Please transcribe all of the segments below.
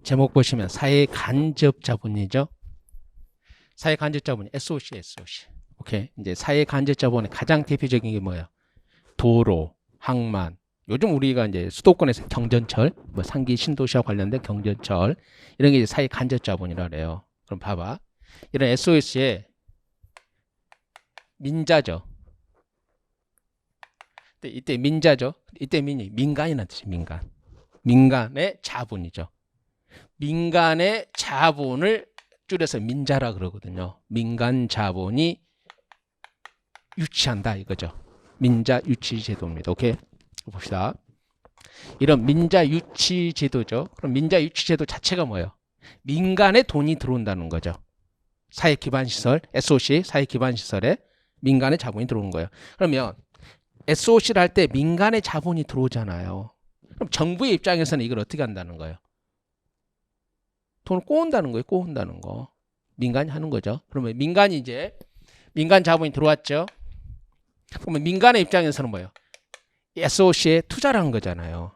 제목 보시면 사회 간접 자본이죠. 사회 간접 자본이 SOC. 오케이. 이제 사회 간접 자본의 가장 대표적인 게 뭐예요? 도로, 항만. 요즘 우리가 이제 수도권에서 경전철, 뭐 상기 신도시와 관련된 경전철 이런 게 이제 사회 간접 자본이라 그래요. 그럼 봐봐. 이런 SOS의 민자죠. 이때 민자죠. 이때 민간이라는 뜻이 민간. 민간의 자본이죠. 민간의 자본을 줄여서 민자라 그러거든요. 민간 자본이 유치한다 이거죠. 민자 유치 제도입니다. 오케이. 봅시다. 이런 민자 유치 제도죠. 그럼 민자 유치 제도 자체가 뭐예요? 민간에 돈이 들어온다는 거죠. 사회 기반 시설, SOC 사회 기반 시설에 민간의 자본이 들어오는 거예요. 그러면 SOC를 할 때 민간의 자본이 들어오잖아요. 그럼 정부의 입장에서는 이걸 어떻게 한다는 거예요? 돈을 꼬운다는 거예요. 꼬운다는 거. 민간이 하는 거죠. 그러면 민간이 이제 민간 자본이 들어왔죠. 그러면 민간의 입장에서는 뭐예요? SOC에 투자를 한 거잖아요.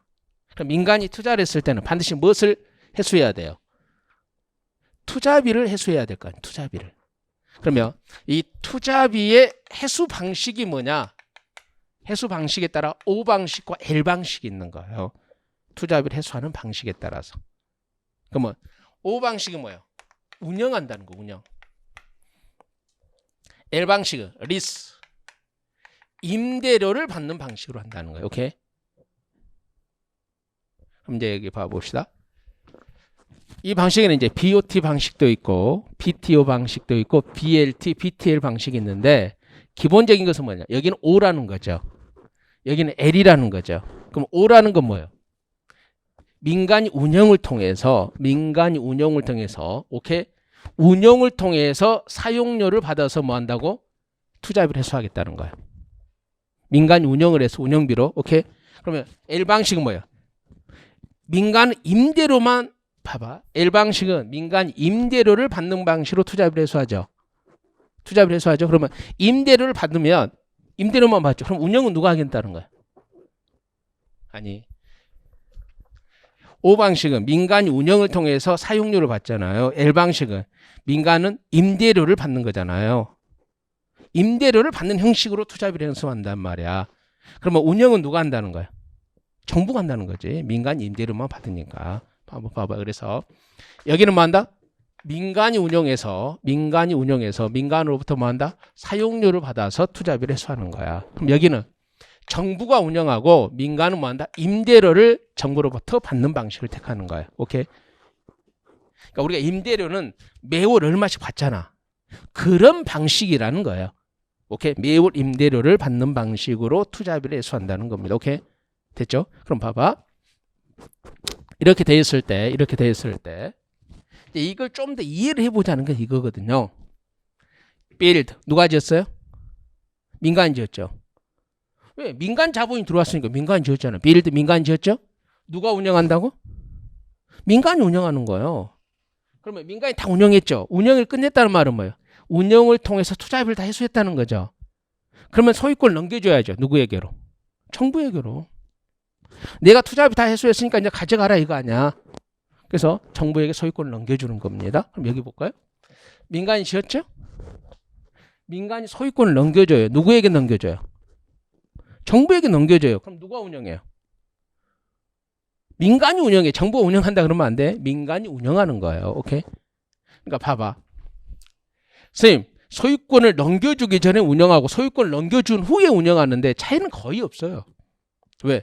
그럼 민간이 투자를 했을 때는 반드시 무엇을 회수해야 돼요? 투자비를 회수해야 될 거 아니에요. 투자비를. 그러면 이 투자비의 회수 방식이 뭐냐? 회수 방식에 따라 O 방식과 L 방식이 있는 거예요. 투자비를 회수하는 방식에 따라서. 그러면 O 방식은 뭐예요? 운영한다는 거, 운영. L 방식은 리스. 임대료를 받는 방식으로 한다는 거예요. 오케이? 그럼 이제 여기 봐봅시다. 이 방식에는 이제 BOT 방식도 있고, BTO 방식도 있고, BLT, BTL 방식이 있는데, 기본적인 것은 뭐냐? 여기는 O라는 거죠. 여기는 L이라는 거죠. 그럼 O라는 건 뭐예요? 민간이 운영을 통해서, 오케이? 운영을 통해서 사용료를 받아서 뭐 한다고? 투자비를 회수하겠다는 거예요. 민간이 운영을 해서 운영비로, 오케이? 그러면 L 방식은 뭐예요? 민간 임대료만 봐봐. L 방식은 민간 임대료를 받는 방식으로 투자비를 회수하죠. 투자비를 회수하죠. 그러면 임대료를 받으면 임대료만 받죠. 그럼 운영은 누가 하겠다는 거야? 아니. O 방식은 민간이 운영을 통해서 사용료를 받잖아요. L 방식은 민간은 임대료를 받는 거잖아요. 임대료를 받는 형식으로 투자비를 회수한단 말이야. 그러면 운영은 누가 한다는 거야? 정부가 한다는 거지. 민간 임대료만 받으니까. 한번 봐봐. 그래서 여기는 뭐 한다? 민간이 운영해서 민간으로부터 뭐 한다? 사용료를 받아서 투자비를 회수하는 거야. 그럼 여기는 정부가 운영하고 민간은 뭐 한다? 임대료를 정부로부터 받는 방식을 택하는 거야. 오케이? 그러니까 우리가 임대료는 매월 얼마씩 받잖아. 그런 방식이라는 거예요. 오케이? 매월 임대료를 받는 방식으로 투자비를 회수한다는 겁니다. 오케이? 됐죠? 그럼 봐봐. 이렇게 돼 있을 때 이걸 좀 더 이해를 해보자는 게 이거거든요. build 누가 지었어요? 민간이 지었죠. 왜? 민간 자본이 들어왔으니까 민간이 지었잖아요. build 민간이 지었죠? 누가 운영한다고? 민간이 운영하는 거예요. 그러면 민간이 다 운영했죠. 운영을 끝냈다는 말은 뭐예요? 운영을 통해서 투자비를 다 회수했다는 거죠. 그러면 소유권을 넘겨줘야죠. 누구에게로? 정부에게로. 내가 투자비 다 회수했으니까 이제 가져가라 이거 아니야. 그래서 정부에게 소유권을 넘겨주는 겁니다. 그럼 여기 볼까요? 민간이 지었죠? 민간이 소유권을 넘겨줘요. 누구에게 넘겨줘요? 정부에게 넘겨줘요. 그럼 누가 운영해요? 민간이 운영해. 정부가 운영한다 그러면 안 돼. 민간이 운영하는 거예요. 오케이? 그러니까 봐봐. 선생님, 소유권을 넘겨주기 전에 운영하고 소유권을 넘겨준 후에 운영하는데 차이는 거의 없어요. 왜?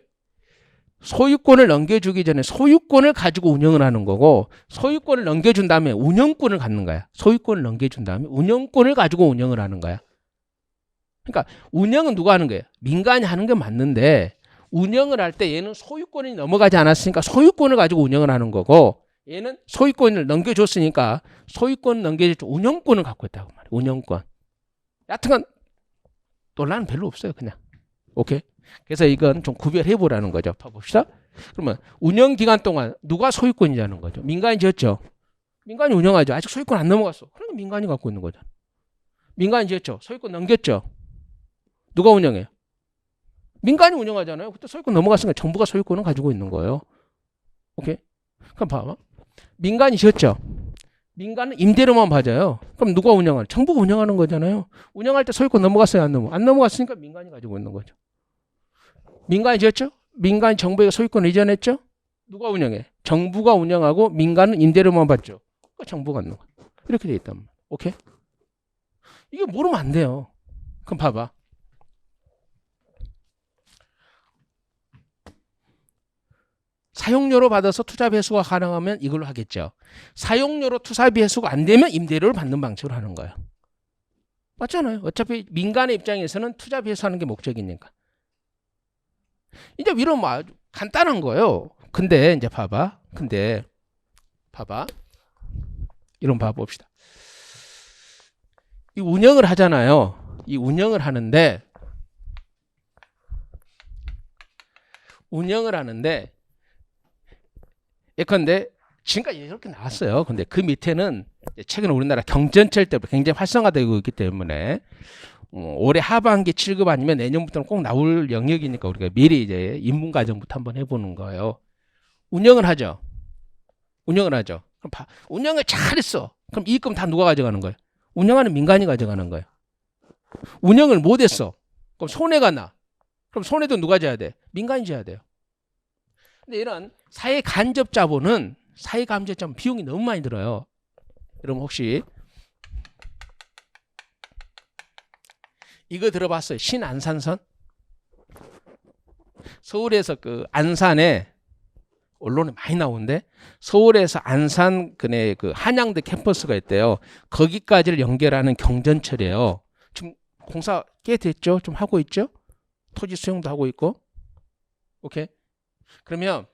소유권을 넘겨주기 전에 소유권을 가지고 운영을 하는 거고 소유권을 넘겨준 다음에 운영권을 갖는 거야. 소유권을 넘겨준 다음에 운영권을 가지고 운영을 하는 거야. 그러니까 운영은 누가 하는 거예요? 민간이 하는 게 맞는데 운영을 할 때 얘는 소유권이 넘어가지 않았으니까 소유권을 가지고 운영을 하는 거고 얘는 소유권을 넘겨줬으니까 소유권을 넘겨줬죠. 운영권을 갖고 있다고 말이야. 운영권. 여하튼 논란은 별로 없어요. 그냥. 오케이? 그래서 이건 좀 구별해 보라는 거죠. 봐봅시다. 그러면 운영 기간 동안 누가 소유권이라는 거죠? 민간이 지었죠. 민간이 운영하죠. 아직 소유권 안 넘어갔어. 그러니까 민간이 갖고 있는 거잖아. 민간이 지었죠. 소유권 넘겼죠. 누가 운영해요? 민간이 운영하잖아요. 그때 소유권 넘어갔으니까 정부가 소유권을 가지고 있는 거예요. 오케이? 그럼 봐봐. 민간이셨죠. 민간은 임대료만 받아요. 그럼 누가 운영하는? 정부가 운영하는 거잖아요. 운영할 때 소유권 넘어갔어요, 안 넘어? 안 넘어갔으니까 민간이 가지고 있는 거죠. 민간이셨죠? 민간이 정부에게 소유권을 이전했죠? 누가 운영해? 정부가 운영하고 민간은 임대료만 받죠. 그러니까 정부가 갖는 거야. 이렇게 돼 있단 말이야. 오케이? 이게 모르면 안 돼요. 그럼 봐봐. 사용료로 받아서 투자 배수가 가능하면 이걸로 하겠죠. 사용료로 투자 배수가 안 되면 임대료를 받는 방식으로 하는 거예요. 맞잖아요. 어차피 민간의 입장에서는 투자 배수하는 게 목적이니까. 이제 이런 뭐 아주 간단한 거예요. 근데 이제 봐봐. 이런 봐 봅시다. 이 운영을 하잖아요. 이 운영을 하는데 예컨대 지금까지 이렇게 나왔어요. 근데 그 밑에는 최근 우리나라 경전철 때문에 굉장히 활성화되고 있기 때문에 올해 하반기 7급 아니면 내년부터는 꼭 나올 영역이니까 우리가 미리 이제 입문 과정부터 한번 해보는 거예요. 운영을 하죠. 그럼 운영을 잘했어. 그럼 이익금 다 누가 가져가는 거예요? 운영하는 민간이 가져가는 거예요. 운영을 못했어. 그럼 손해가 나. 그럼 손해도 누가 져야 돼? 민간이 져야 돼요. 근데 이런 사회 간접 자본은 비용이 너무 많이 들어요. 여러분 혹시 이거 들어봤어요? 신안산선? 서울에서 그 안산에 언론에 많이 나오는데 서울에서 안산 근해 그 한양대 캠퍼스가 있대요. 거기까지를 연결하는 경전철이에요. 지금 공사 꽤 됐죠? 좀 하고 있죠? 토지 수용도 하고 있고. 오케이. 그러면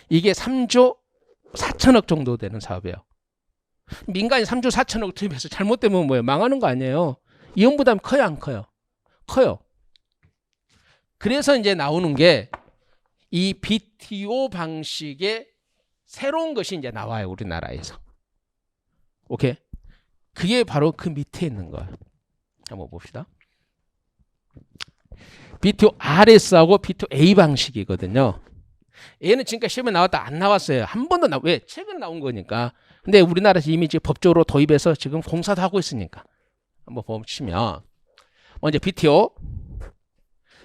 이게 3조 4천억 정도 되는 사업이에요. 민간이 3조 4천억 투입해서 잘못되면 뭐예요? 망하는 거 아니에요. 이용 부담이 커요, 안 커요? 커요. 그래서 이제 나오는 게 이 BTO 방식의 새로운 것이 이제 나와요, 우리나라에서. 오케이? 그게 바로 그 밑에 있는 거예요. 한번 봅시다. BTO RS하고 BTO A 방식이거든요. 얘는 지금까지 시험에 나왔다 안 나왔어요. 한 번도 왜? 최근 나온 거니까. 근데 우리나라에서 이미 지금 법적으로 도입해서 지금 공사도 하고 있으니까. 한번 보시면 먼저 BTO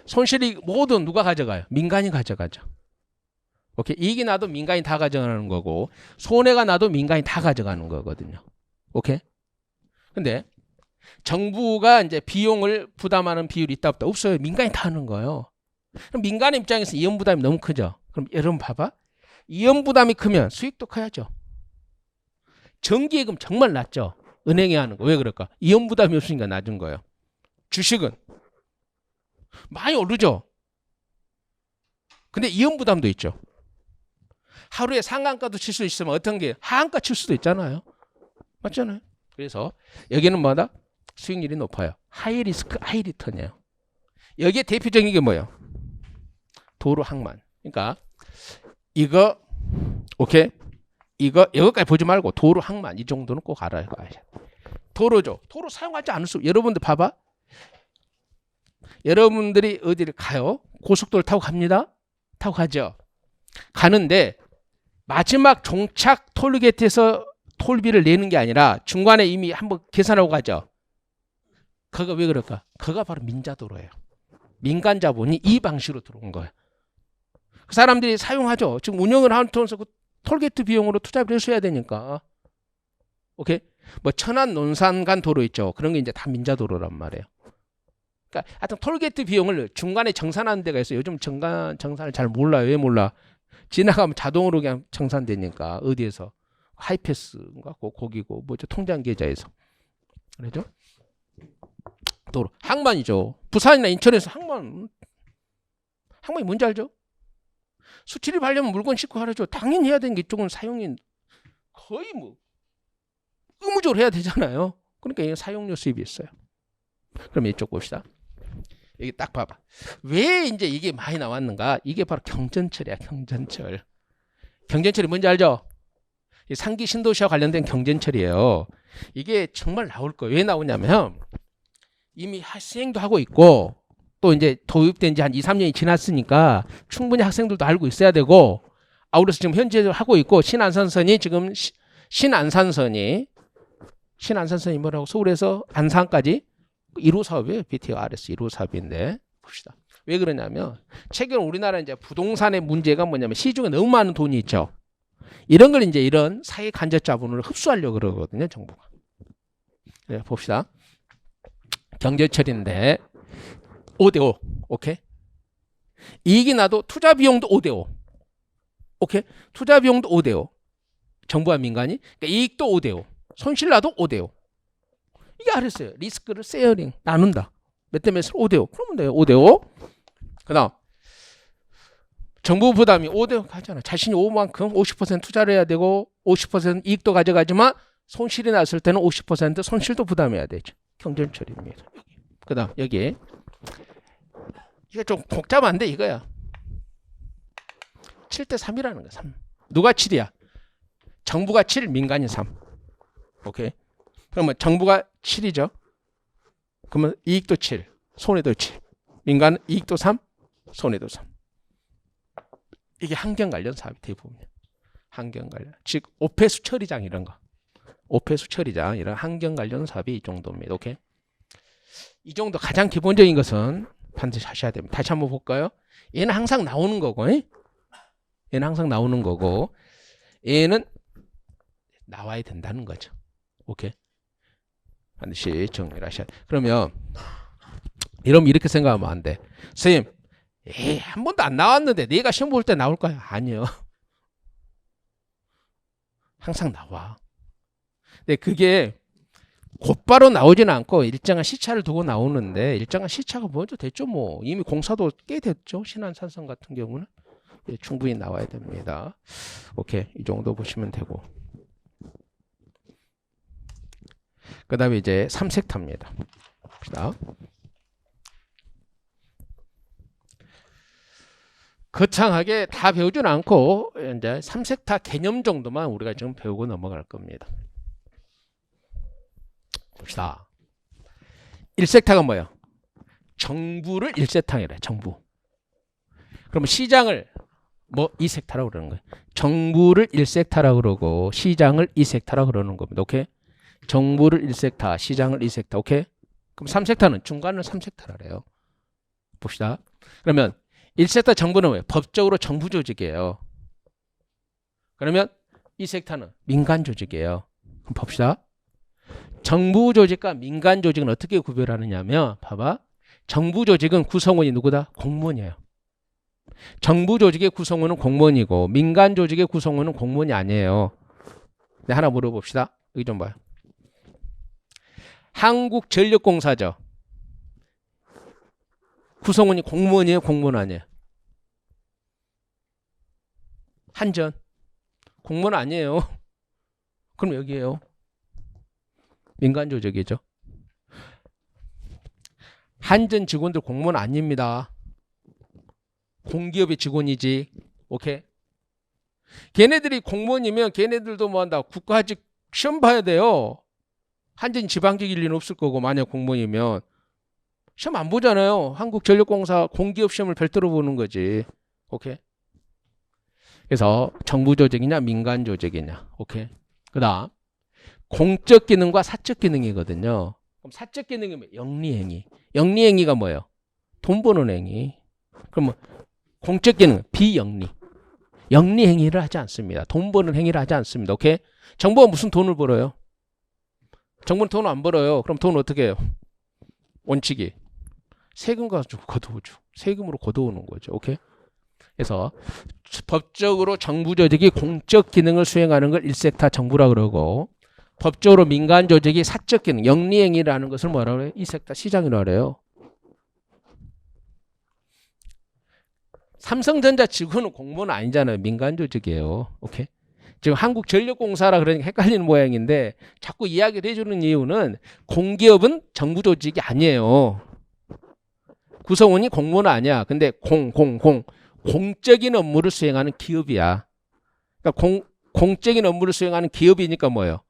손실이 모두 누가 가져가요? 민간이 가져가죠. 오케이. 이익이 나도 민간이 다 가져가는 거고 손해가 나도 민간이 다 가져가는 거거든요. 오케이. 근데 정부가 이제 비용을 부담하는 비율이 있다 없다? 없어요. 민간이 다 하는 거예요. 그럼 민간의 입장에서 이연 부담이 너무 크죠. 그럼 여러분 봐봐. 이연 부담이 크면 수익도 커야죠. 정기예금 정말 낮죠. 은행에 하는 거. 왜 그럴까? 이연 부담이 없으니까 낮은 거예요. 주식은 많이 오르죠. 근데 이연 부담도 있죠. 하루에 상한가도 칠 수 있으면 어떤 게 하한가 칠 수도 있잖아요. 맞잖아요. 그래서 여기는 뭐다? 수익률이 높아요. 하이 리스크, 하이 리턴이에요. 여기에 대표적인 게 뭐예요? 도로 항만. 그러니까 이거 오케이? 이거까지 보지 말고 도로 항만 이 정도는 꼭 알아야 돼. 도로죠. 도로 사용하지 않을 수. 여러분들 봐봐. 여러분들이 어디를 가요? 고속도로 타고 갑니다. 타고 가죠. 가는데 마지막 종착 톨게이트에서 톨비를 내는 게 아니라 중간에 이미 한번 계산하고 가죠. 그거 왜 그럴까? 그거 바로 민자도로예요. 민간 자본이 이 방식으로 들어온 거예요. 그 사람들이 사용하죠. 지금 운영을 하면서 그 톨게이트 비용으로 투자를 해줘야 되니까. 오케이? 뭐 천안 논산간 도로 있죠. 그런 게 이제 다 민자도로란 말이에요. 그러니까 하여튼 톨게이트 비용을 중간에 정산하는 데가 있어요. 요즘 정산을 잘 몰라요. 왜 몰라? 지나가면 자동으로 그냥 정산되니까. 어디에서? 하이패스인가? 거기고 뭐죠? 통장 계좌에서. 그렇죠? 도로. 항만이죠. 부산이나 인천에서 항만이 뭔지 알죠? 수출입 하려면 물건 싣고 하죠. 당연히 해야 되는 게 이쪽은 사용인 거의 뭐 의무적으로 해야 되잖아요. 그러니까 이게 사용료 수입이 있어요. 그럼 이쪽 봅시다. 여기 딱 봐봐. 왜 이제 이게 많이 나왔는가? 이게 바로 경전철이야, 경전철. 경전철이 뭔지 알죠? 상기 신도시와 관련된 경전철이에요. 이게 정말 나올 거예요. 왜 나오냐면 이미 시행도 하고 있고 또 이제 도입된 지 한 2, 3년이 지났으니까 충분히 학생들도 알고 있어야 되고 아울러서 지금 현재 하고 있고 신안산선이 지금 신안산선이 뭐라고 서울에서 안산까지 1호 사업이에요. BTRS 1호 사업인데 봅시다. 왜 그러냐면 최근 우리나라 이제 부동산의 문제가 뭐냐면 시중에 너무 많은 돈이 있죠. 이런 걸 이제 이런 사회 간접 자본을 흡수하려고 그러거든요, 정부가. 네, 봅시다. 경제처리인데 5대5. 오케이? 이익이 나도 투자 비용도 5대5. 오케이? 투자 비용도 5대5. 정부와 민간이. 그러니까 이익도 5대5. 손실 나도 5대5. 이게 알았어요. 리스크를 쉐어링 나눈다. 몇 대 몇을 5대5. 그러면 돼요. 5대5. 그다음 정부 부담이 5대5 하잖아. 자신이 5만큼 50% 투자를 해야 되고 50% 이익도 가져가지만 손실이 났을 때는 50% 손실도 부담해야 되죠. 경전처리입니다. 그다음 여기 이게 좀 복잡한데 이거야. 7대 3이라는 거야. 3. 누가 7이야? 정부가 7, 민간이 3. 오케이. 그러면 정부가 7이죠. 그러면 이익도 7, 손해도 7. 민간 이익도 3, 손해도 3. 이게 환경 관련 사업이 대부분. 환경 관련. 즉 오폐수 처리장 이런 거. 오폐수 처리장 이런 환경 관련 사업이 이 정도입니다. 오케이. 이 정도 가장 기본적인 것은 반드시 하셔야 됩니다. 다시 한번 볼까요? 얘는 항상 나오는 거고, 얘는 항상 나오는 거고, 얘는 나와야 된다는 거죠. 오케이. 반드시 정리를 하셔야 돼. 그러면 이러면 이렇게 생각하면 안 돼. 선생님, 한 번도 안 나왔는데 내가 시험 볼 때 나올 거야? 아니요. 항상 나와. 근데 그게 곧바로 나오지는 않고 일정한 시차를 두고 나오는데 일정한 시차가 먼저 됐죠. 뭐 이미 공사도 꽤 됐죠. 신안산선 같은 경우는 충분히 나와야 됩니다. 오케이, 이 정도 보시면 되고. 그 다음에 이제 삼색타입니다. 봅시다. 거창하게 다 배우진 않고 이제 삼색타 개념 정도만 우리가 지금 배우고 넘어갈 겁니다. 봅시다. 1섹타가 뭐예요? 정부를 1세타이래. 정부. 그러면 시장을 뭐 2섹타라고 그러는 거예요. 정부를 1섹타라고 그러고 시장을 2섹타라고 그러는 겁니다. 오케이? 정부를 1섹타, 시장을 2섹타. 오케이? 그럼 3섹타는 중간을 3섹타라래요. 봅시다. 그러면 1섹타 정부는 뭐예요? 법적으로 정부 조직이에요. 그러면 2섹타는 민간 조직이에요. 그럼 봅시다. 정부 조직과 민간 조직은 어떻게 구별하느냐면 봐봐. 정부 조직은 구성원이 누구다? 공무원이에요. 정부 조직의 구성원은 공무원이고 민간 조직의 구성원은 공무원이 아니에요. 네, 하나 물어봅시다. 여기 좀 봐요. 한국전력공사죠. 구성원이 공무원이에요? 공무원 아니에요? 한전. 공무원 아니에요. 그럼 여기에요. 민간 조직이죠. 한전 직원들 공무원 아닙니다. 공기업의 직원이지. 오케이. 걔네들이 공무원이면 걔네들도 뭐 한다. 국가직 시험 봐야 돼요. 한전 지방직일 리는 없을 거고 만약 공무원이면 시험 안 보잖아요. 한국전력공사 공기업 시험을 별도로 보는 거지. 오케이. 그래서 정부 조직이냐 민간 조직이냐. 오케이. 그다음 공적 기능과 사적 기능이거든요. 그럼 사적 기능이 뭐예요? 영리행위. 영리행위가 뭐예요? 돈 버는 행위. 그러면 공적 기능 비영리. 영리 행위를 하지 않습니다. 돈 버는 행위를 하지 않습니다. 오케이? 정부가 무슨 돈을 벌어요? 정부는 돈을 안 벌어요. 그럼 돈 어떻게 해요? 원칙이 세금 가지고 거두어줘. 세금으로 거두오는 거죠. 오케이? 그래서 법적으로 정부 조직이 공적 기능을 수행하는 걸 1섹타 정부라 그러고 법적으로 민간 조직이 사적 기능, 영리 행위를 하는 것을 뭐라고 그래요? 2섹타 시장이라고 그래요. 삼성전자 직원은 공무원 아니잖아요. 민간 조직이에요. 오케이? 지금 한국전력공사라 그러니까 헷갈리는 모양인데 자꾸 이야기를 해주는 이유는 공기업은 정부 조직이 아니에요. 구성원이 공무원 아니야. 근데 공적인 업무를 수행하는 기업이야. 그러니까 공적인 업무를 수행하는 기업이니까 뭐예요?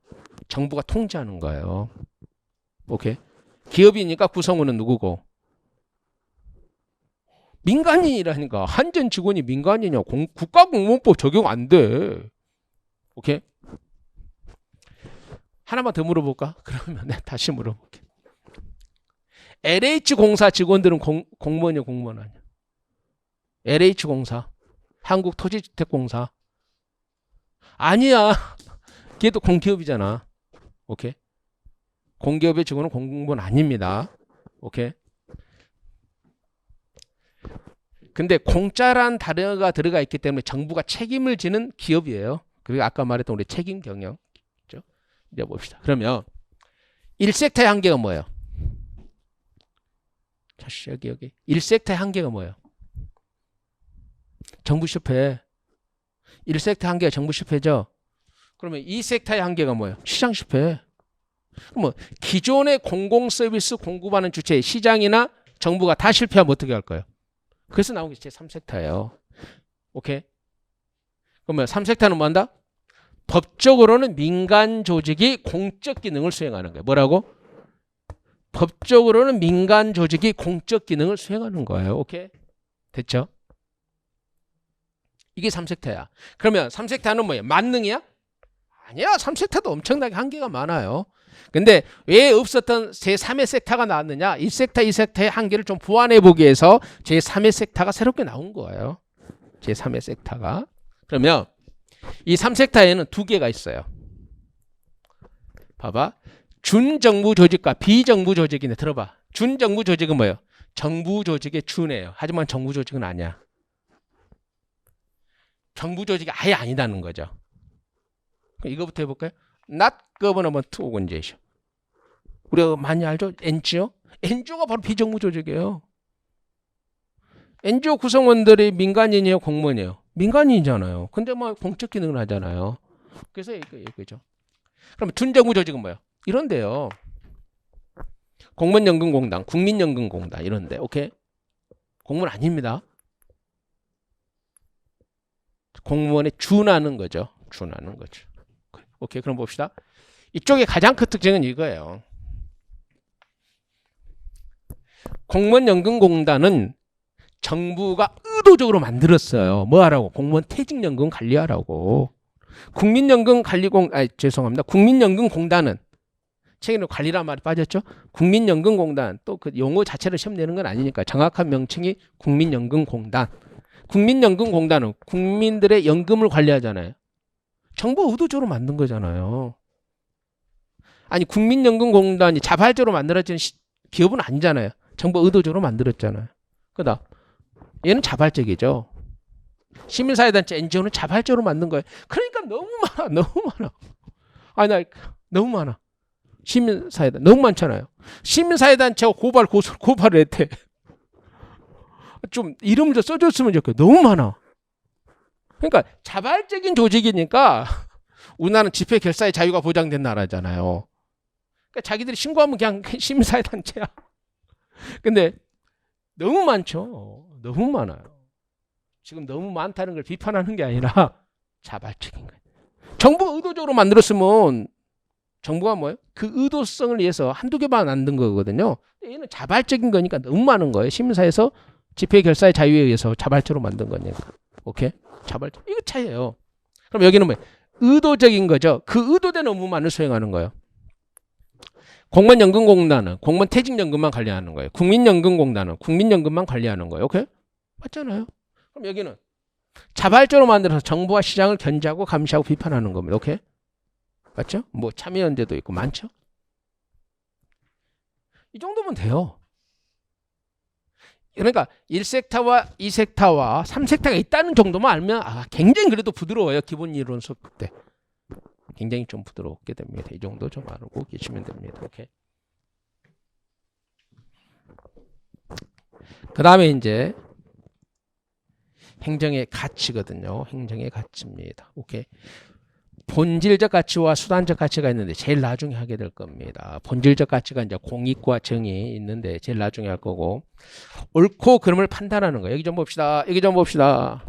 정부가 통제하는 거예요. 오케이? 기업이니까 구성원은 누구고? 민간인이라니까. 한전 직원이 민간인이야. 국가공무원법 적용 안 돼. 오케이? 하나만 더 물어볼까? 그러면 내가 다시 물어볼게. LH공사 직원들은 공무원이야, 공무원 아니야? LH공사, 한국토지주택공사. 아니야. 걔도 공기업이잖아. 오케이? 공기업의 직원은 공무원 아닙니다. 오케이? 근데 공짜란 단어가 들어가 있기 때문에 정부가 책임을 지는 기업이에요. 그리고 아까 말했던 우리 책임 경영. 그렇죠? 이제 봅시다. 그러면 1섹터의 한계가 뭐예요? 여기 1섹터의 한계가 뭐예요? 정부 실패. 1섹터 한계가 정부 실패죠. 그러면 2섹터의 한계가 뭐예요? 시장 실패. 그러면 기존의 공공서비스 공급하는 주체, 시장이나 정부가 다 실패하면 어떻게 할 거예요? 그래서 나온 게 제 3섹터예요. 오케이? 그러면 3섹터는 뭐 한다? 법적으로는 민간 조직이 공적 기능을 수행하는 거예요. 뭐라고? 법적으로는 민간 조직이 공적 기능을 수행하는 거예요. 오케이? 됐죠? 이게 3섹터야. 그러면 3섹터는 뭐예요? 만능이야? 아니야. 3섹터도 엄청나게 한계가 많아요. 근데 왜 없었던 제3의 섹터가 나왔느냐? 1섹터, 2섹터의 한계를 좀 보완해 보기 위해서 제3의 섹터가 새롭게 나온 거예요. 제3의 섹터가. 그러면 이 3섹터에는 두 개가 있어요. 봐봐. 준정부 조직과 비정부 조직인데 들어봐. 준정부 조직은 뭐예요? 정부 조직에 준해요. 하지만 정부 조직은 아니야. 정부 조직이 아예 아니다는 거죠. 이거부터 해볼까요? Not government organization. 우리가 많이 알죠? NGO? NGO가 바로 비정부 조직이에요. NGO 구성원들이 민간인이에요? 공무원이에요? 민간인이잖아요. 근데 뭐 공적 기능을 하잖아요. 그래서 이거죠. 그럼 준정부 조직은 뭐예요? 이런데요. 공무원연금공단, 국민연금공단 이런데. 오케이? 공무원 아닙니다. 공무원에 준하는 거죠. 준하는 거죠. 오케이, 그럼 봅시다. 이쪽의 가장 큰 특징은 이거예요. 공무원연금공단은 정부가 의도적으로 만들었어요. 뭐 하라고? 공무원 퇴직연금 관리하라고. 국민연금공단은 최근에 관리란 말이 빠졌죠. 국민연금공단 또 그 용어 자체를 시험 내는 건 아니니까 정확한 명칭이 국민연금공단. 국민연금공단은 국민들의 연금을 관리하잖아요. 정부 의도적으로 만든 거잖아요. 아니 국민연금공단이 자발적으로 만들어진 기업은 아니잖아요. 정부 의도적으로 만들었잖아요. 그다음 얘는 자발적이죠. 시민사회단체 NGO는 자발적으로 만든 거예요. 그러니까 너무 많아. 아니 나 너무 많아. 시민사회단 너무 많잖아요. 시민사회단체가 고발을 했대. 좀 이름을 좀 써줬으면 좋겠어. 너무 많아. 그러니까 자발적인 조직이니까 우리나라는 집회 결사의 자유가 보장된 나라잖아요. 그러니까 자기들이 신고하면 그냥 시민사회단체야. 근데 너무 많죠. 너무 많아요. 지금 너무 많다는 걸 비판하는 게 아니라 자발적인 거예요. 정부가 의도적으로 만들었으면 정부가 뭐예요? 그 의도성을 위해서 한두 개만 만든 거거든요. 얘는 자발적인 거니까 너무 많은 거예요. 시민사회에서 집회 결사의 자유에 의해서 자발적으로 만든 거니까. 오케이? 자발적. 이거 차이예요. 그럼 여기는 뭐예요? 의도적인 거죠. 그 의도된 업무만을 수행하는 거예요. 공무원연금공단은 공무원 퇴직연금만 관리하는 거예요. 국민연금공단은 국민연금만 관리하는 거예요. 오케이? 맞잖아요. 그럼 여기는 자발적으로 만들어서 정부와 시장을 견제하고 감시하고 비판하는 겁니다. 오케이? 맞죠? 뭐 참여연대도 있고 많죠? 이 정도면 돼요. 그러니까 1섹터와 2섹터와 3섹터가 있다는 정도만 알면 굉장히 그래도 부드러워요. 기본 이론 수업 때. 굉장히 좀 부드럽게 됩니다. 이 정도 좀 알고 계시면 됩니다. 오케이. 그 다음에 이제 행정의 가치거든요. 행정의 가치입니다. 오케이. 본질적 가치와 수단적 가치가 있는데 제일 나중에 하게 될 겁니다. 본질적 가치가 이제 공익과 정의 있는데 제일 나중에 할 거고, 옳고 그름을 판단하는 거. 여기 좀 봅시다. 여기 좀 봅시다.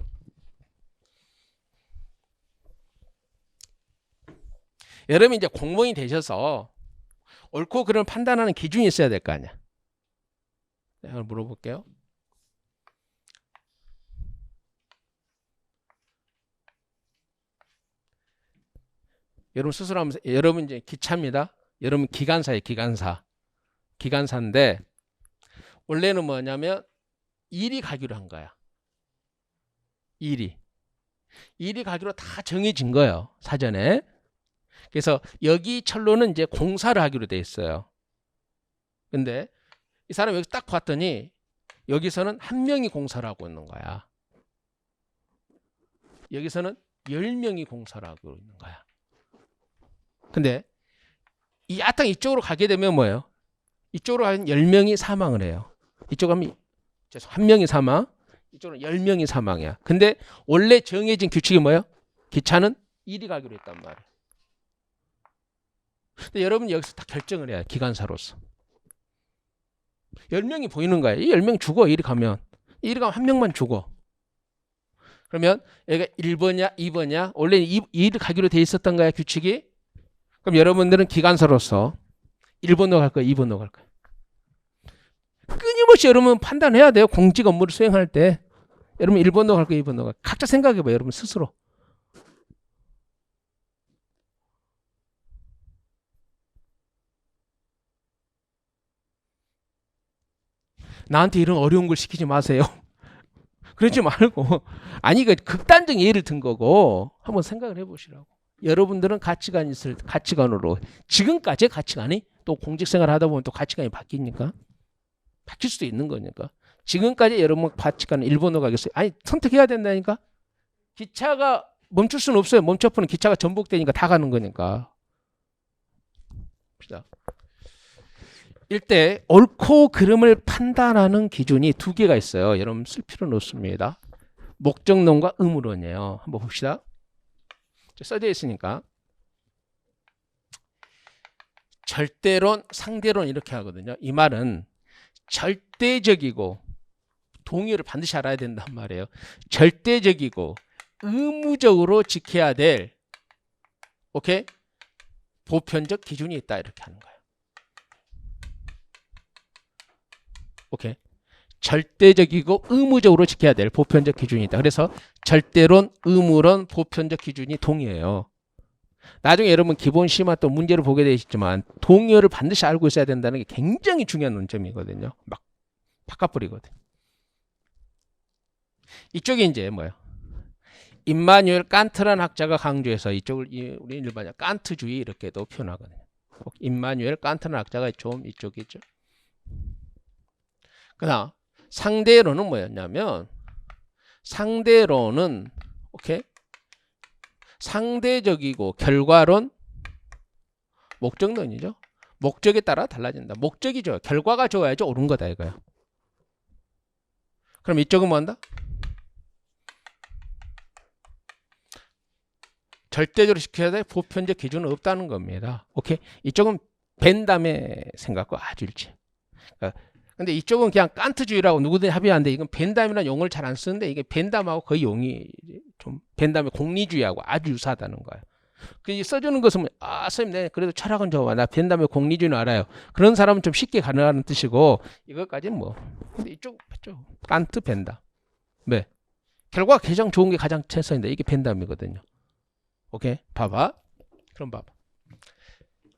여러분 이제 공무원이 되셔서 옳고 그름을 판단하는 기준이 있어야 될 거 아니야. 내가 물어볼게요. 여러분 스스로 하면서 여러분 이제 기차입니다. 여러분 기관사예요. 기관사인데 원래는 뭐냐면 일이 가기로 한 거야. 일이 가기로 다 정해진 거예요. 사전에. 그래서 여기 철로는 이제 공사를 하기로 돼 있어요. 근데 이 사람이 여기 딱 봤더니 여기서는 한 명이 공사를 하고 있는 거야. 여기서는 10명이 공사를 하고 있는 거야. 근데 이 야당 이쪽으로 가게 되면 뭐예요? 이쪽으로 가면 10명이 사망을 해요. 이쪽으로 가면 한 명이 사망, 이쪽으로 10명이 사망이야. 근데 원래 정해진 규칙이 뭐예요? 기차는 1위 가기로 했단 말이에요. 근데 여러분 여기서 다 결정을 해야 기관사로서. 10명이 보이는 거야. 이 10명 죽어. 1위 가면. 1위 가면 한 명만 죽어. 그러면 여기가 1번이야 2번이야. 원래 2위 가기로 돼 있었던 거야 규칙이. 그럼 여러분들은 기관사로서 1번으로 갈 거야 2번으로 갈 거야. 끊임없이 여러분 판단해야 돼요. 공직 업무를 수행할 때. 여러분 1번으로 갈 거야 2번으로 갈 거야. 각자 생각해봐요. 여러분 스스로. 나한테 이런 어려운 걸 시키지 마세요. 그러지 말고 아니 그 극단적 예를 든 거고 한번 생각을 해보시라고. 여러분들은 가치관으로 지금까지의 가치관이 또 공직생활 하다 보면 또 가치관이 바뀌니까 바뀔 수도 있는 거니까 지금까지 여러분 가치관은 1번으로 가겠어요. 아니 선택해야 된다니까. 기차가 멈출 수는 없어요. 멈춰보면 기차가 전복되니까 다 가는 거니까. 일대 옳고 그름을 판단하는 기준이 두 개가 있어요. 여러분 쓸 필요는 없습니다. 목적론과 의무론이에요. 한번 봅시다. 써져 있으니까. 절대론, 상대론 이렇게 하거든요. 이 말은 절대적이고 동의를 반드시 알아야 된단 말이에요. 절대적이고 의무적으로 지켜야 될 오케이? 보편적 기준이 있다 이렇게 하는 거예요. 오케이. 절대적이고 의무적으로 지켜야 될 보편적 기준이 있다. 그래서 절대론, 의무론, 보편적 기준이 동의해요. 나중에 여러분 기본 시험화 또 문제를 보게 되시지만 동의어를 반드시 알고 있어야 된다는 게 굉장히 중요한 논점이거든요. 막 바꿔버리거든요. 이쪽이 이제 뭐예요? 임마누엘 칸트라는 학자가 강조해서 이쪽을 우리 일반적 칸트주의 이렇게도 표현하거든요. 임마누엘 칸트라는 학자가 좀 이쪽이죠. 그다음 상대론은 뭐였냐면 상대론은 오케이 상대적이고 결과론 목적론이죠. 목적에 따라 달라진다. 목적이죠. 결과가 좋아야지 옳은 거다 이거야. 그럼 이쪽은 뭐 한다? 절대적으로 지켜야 될 보편적 기준은 없다는 겁니다. 오케이. 이쪽은 벤담의 생각과 아주 일치. 근데 이쪽은 그냥 칸트주의라고 누구든지 합의하는데 이건 벤담이라는 용어를 잘 안 쓰는데 이게 벤담하고 거의 용이 좀 벤담의 공리주의하고 아주 유사하다는 거예요. 그 써주는 것은 선생님 네 그래도 철학은 좋아 나 벤담의 공리주의는 알아요. 그런 사람은 좀 쉽게 가능하는 뜻이고 이것까지는 뭐 근데 이쪽 맞죠? 칸트 벤담. 네. 결과가 가장 좋은 게 가장 최선인데 이게 벤담이거든요. 오케이 봐봐. 그럼 봐봐.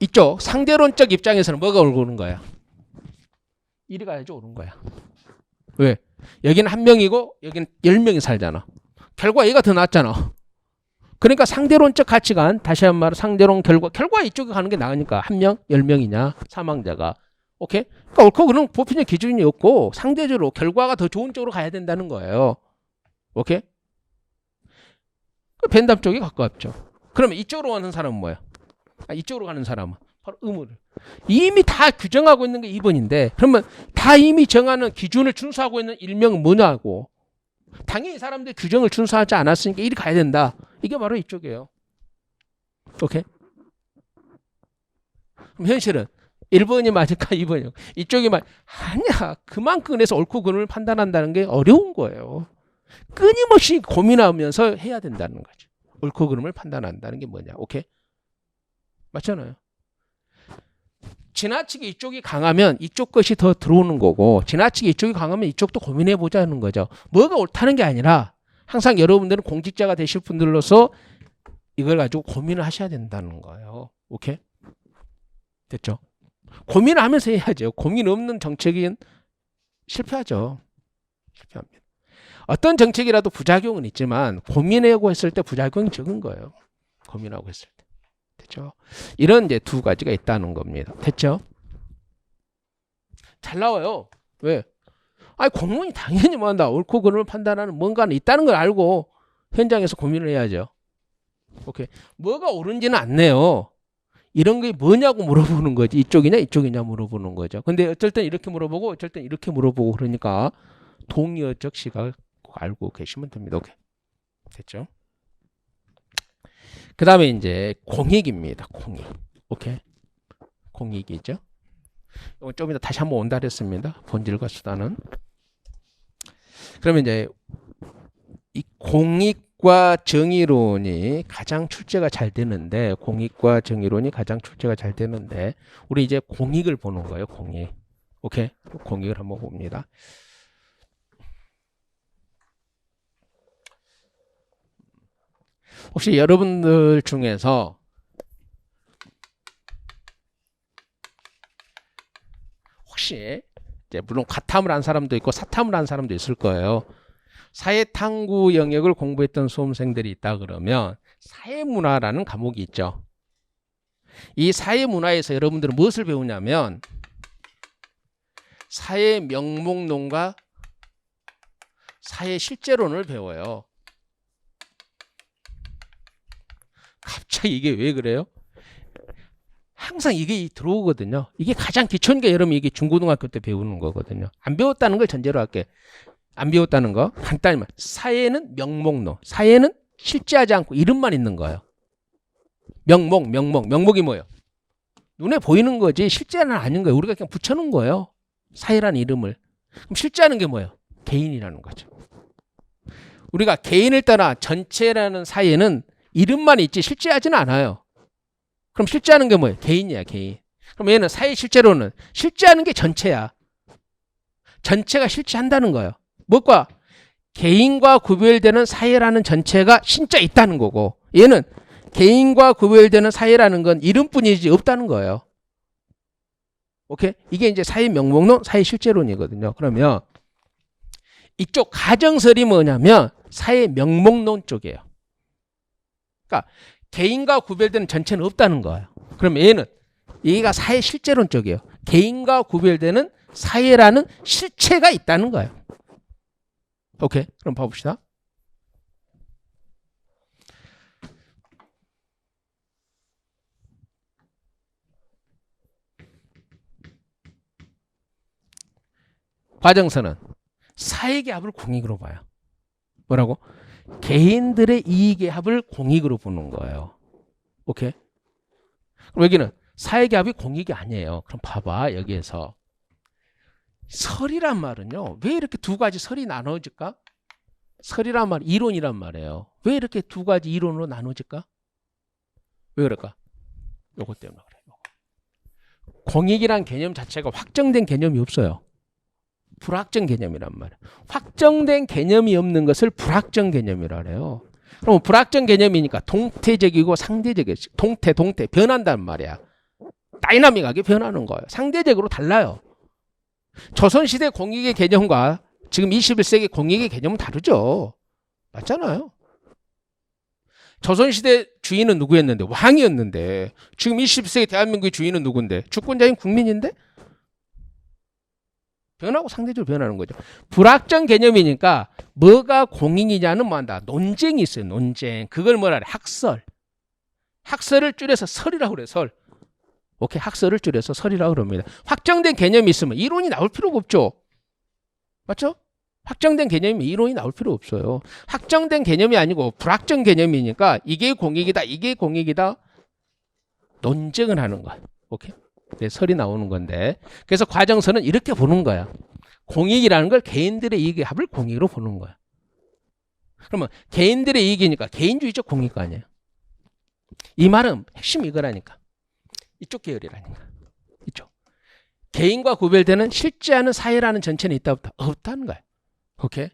이쪽 상대론적 입장에서는 뭐가 오르는 거야? 1위 가야지 오른 거야. 왜? 여기는 한 명이고 여기는 10명이 살잖아. 결과 얘가 더 낫잖아. 그러니까 상대론적 가치관 다시 한 말로 상대론 결과 이쪽에 가는 게 나으니까 한 명, 10명이냐 사망자가. 오케이? 그러니까 옳고 그런 보편적 기준이 없고 상대적으로 결과가 더 좋은 쪽으로 가야 된다는 거예요. 오케이? 그 벤담 쪽이 가깝죠. 그러면 이쪽으로 가는 사람은 뭐야? 이쪽으로 가는 사람은 바로 의무를. 이미 다 규정하고 있는 게 2번인데 그러면 다 이미 정하는 기준을 준수하고 있는 일명은 뭐냐고. 당연히 이 사람들이 규정을 준수하지 않았으니까 이리 가야 된다. 이게 바로 이쪽이에요. 오케이? 그럼 현실은 1번이 맞을까 2번이요. 이쪽이 아니야. 그만큼 해서 옳고 그름을 판단한다는 게 어려운 거예요. 끊임없이 고민하면서 해야 된다는 거죠. 옳고 그름을 판단한다는 게 뭐냐. 오케이? 맞잖아요. 지나치게 이쪽이 강하면 이쪽 것이 더 들어오는 거고 지나치게 이쪽이 강하면 이쪽도 고민해 보자는 거죠. 뭐가 옳다는 게 아니라 항상 여러분들은 공직자가 되실 분들로서 이걸 가지고 고민을 하셔야 된다는 거예요. 오케이? 됐죠? 고민을 하면서 해야죠. 고민 없는 정책은 실패하죠. 실패합니다. 어떤 정책이라도 부작용은 있지만 고민하고 했을 때 부작용이 적은 거예요. 고민하고 했을 때. 됐죠? 이런 이제 두 가지가 있다는 겁니다. 됐죠? 잘 나와요. 왜? 아니, 공무원이 당연히 뭐한다. 옳고 그름을 판단하는 뭔가는 있다는 걸 알고 현장에서 고민을 해야죠. 오케이. 뭐가 옳은지는 안 내요. 이런 게 뭐냐고 물어보는 거지. 이쪽이냐 이쪽이냐 물어보는 거죠. 근데 어쩔 땐 이렇게 물어보고 어쩔 땐 이렇게 물어보고 그러니까 동의어적 시각을 꼭 알고 계시면 됩니다. 오케이. 됐죠? 그 다음에 이제 공익입니다. 공익. 오케이. 공익이죠. 이건 좀 이따 다시 한번 온다 그랬습니다. 본질과 수단은. 그러면 이제 이 공익과 정의론이 가장 출제가 잘 되는데, 공익과 정의론이 가장 출제가 잘 되는데, 우리 이제 공익을 보는 거예요. 공익. 오케이. 공익을 한번 봅니다. 혹시 여러분들 중에서 혹시 이제 물론 과탐을 한 사람도 있고 사탐을 한 사람도 있을 거예요. 사회탐구 영역을 공부했던 수험생들이 있다 그러면 사회문화라는 과목이 있죠. 이 사회문화에서 여러분들은 무엇을 배우냐면 사회 명목론과 사회 실제론을 배워요. 갑자기 이게 왜 그래요? 항상 이게 들어오거든요. 이게 가장 기초니까 여러분 이게 중고등학교 때 배우는 거거든요. 안 배웠다는 걸 전제로 할게. 안 배웠다는 거 간단히 말. 사회는 명목론. 사회는 실제하지 않고 이름만 있는 거예요. 명목이 뭐예요? 눈에 보이는 거지 실제는 아닌 거예요. 우리가 그냥 붙여놓은 거예요. 사회라는 이름을. 그럼 실제하는 게 뭐예요? 개인이라는 거죠. 우리가 개인을 떠나 전체라는 사회는 이름만 있지 실제하지는 않아요. 그럼 실제하는 게 뭐예요? 개인이야, 개인. 그럼 얘는 사회 실제로는 실제하는 게 전체야. 전체가 실제한다는 거예요. 뭐과? 개인과 구별되는 사회라는 전체가 진짜 있다는 거고, 얘는 개인과 구별되는 사회라는 건 이름뿐이지 없다는 거예요. 오케이? 이게 이제 사회 명목론, 사회 실제론이거든요. 그러면 이쪽 가정설이 뭐냐면 사회 명목론 쪽이에요. 그러니까 개인과 구별되는 전체는 없다는 거예요. 그럼 얘가 사회 실제론 쪽이에요. 개인과 구별되는 사회라는 실체가 있다는 거예요. 오케이. 그럼 봐봅시다. 과정서는 사회의 합을 공익으로 봐요. 뭐라고? 개인들의 이익의 합을 공익으로 보는 거예요. 오케이? 그럼 여기는 사회의 합이 공익이 아니에요. 그럼 봐봐. 여기에서 설이란 말은요. 왜 이렇게 두 가지 설이 나눠질까? 설이란 말, 이론이란 말이에요. 왜 이렇게 두 가지 이론으로 나눠질까? 왜 그럴까? 요것 때문에 그래요. 공익이란 개념 자체가 확정된 개념이 없어요. 불확정 개념이란 말이에요. 확정된 개념이 없는 것을 불확정 개념이라 그래요. 그럼 불확정 개념이니까 동태적이고 상대적이지. 동태 변한단 말이야. 다이나믹하게 변하는 거예요. 상대적으로 달라요. 조선시대 공익의 개념과 지금 21세기 공익의 개념은 다르죠. 맞잖아요. 조선시대 주인은 누구였는데? 왕이었는데. 지금 20세기 대한민국의 주인은 누군데? 주권자인 국민인데? 변하고 상대적으로 변하는 거죠. 불확정 개념이니까 뭐가 공익이냐는 뭐한다? 논쟁이 있어요. 논쟁. 그걸 뭐라 그래? 학설. 학설을 줄여서 설이라고 그래요. 설. 오케이. 학설을 줄여서 설이라고 그럽니다. 확정된 개념이 있으면 이론이 나올 필요가 없죠. 맞죠? 확정된 개념이면 이론이 나올 필요 없어요. 확정된 개념이 아니고 불확정 개념이니까 이게 공익이다. 이게 공익이다. 논쟁을 하는 거야. 오케이? 네, 설이 나오는 건데. 그래서 과정서는 이렇게 보는 거야. 공익이라는 걸 개인들의 이익의 합을 공익으로 보는 거야. 그러면 개인들의 이익이니까 개인주의적 공익 아니에요. 이 말은 핵심이 이거라니까. 이쪽 계열이라니까. 이쪽. 개인과 구별되는 실제하는 사회라는 전체는 있다 없다? 없다는 거야. 오케이?